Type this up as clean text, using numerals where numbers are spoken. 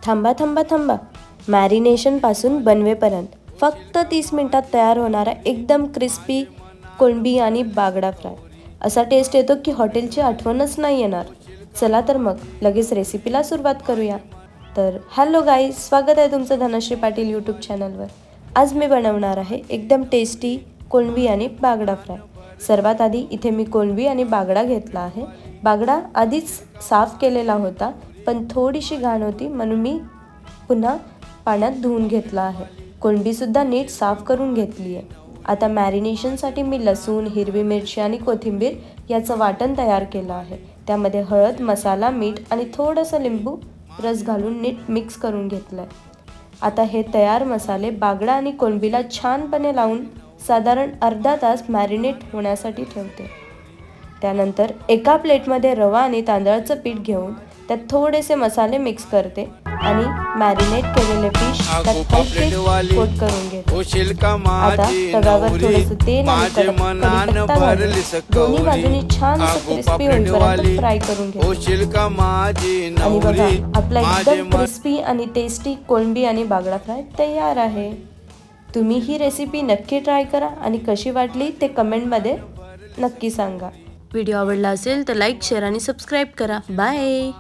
थांबा थांबा थांबा, मॅरिनेशनपासून बनवेपर्यंत फक्त 30 मिनिटात तयार होणारा एकदम क्रिस्पी कोळंबी आणि बागडा फ्राय. असा टेस्ट येतो की हॉटेलची आठवणच नाही येणार. चला तर मग लगेच रेसिपीला सुरुवात करूया. तर हॅलो गाईज, स्वागत आहे तुमचं धनश्री पाटील यूट्यूब चॅनलवर. आज मी बनवणार आहे एकदम टेस्टी कोळंबी आणि बागडा फ्राय. सर्वात आधी इथे मी कोळंबी आणि बागडा घेतला आहे. बागडा आधीच साफ केलेला होता, पण थोडीशी घाण होती म्हणून मी पुन्हा पाण्यात धुवून घेतला आहे. कोळंबीसुद्धा नीट साफ करून घेतली आहे. आता मॅरिनेशनसाठी मी लसूण, हिरवी मिरची आणि कोथिंबीर याचं वाटण तयार केलं आहे. त्यामध्ये हळद, मसाला, मीठ आणि थोडंसं लिंबू रस घालून नीट मिक्स करून घेतलं आहे. आता हे तयार मसाले बागडा आणि कोळंबीला छानपणे लावून साधारण अर्धा तास मॅरिनेट होण्यासाठी ठेवते. त्यानंतर एका प्लेटमध्ये रवा आणि तांदळाचं पीठ घेऊन त्यात थोडेसे मसाले मिक्स करते आणि मॅरिनेट केलेले फिश त्यात हलके कोट करून घेते. आता तव्यावर थोडंसं तेल आणि कढीपत्ता घालून दोन्ही बाजूनी छान असं क्रिस्पी होईपर्यंत फ्राय करून घेते. आणि बघा, आपला एकदम क्रिस्पी आणि टेस्टी कोळंबी आणि बागडा फ्राय तयार आहे. तुम्ही ही रेसिपी नक्की ट्राय करा आणि कशी वाटली ते कमेंटमध्ये नक्की सांगा. व्हिडिओ आवडला असेल तर लाईक, शेअर आणि सबस्क्राईब करा. बाय.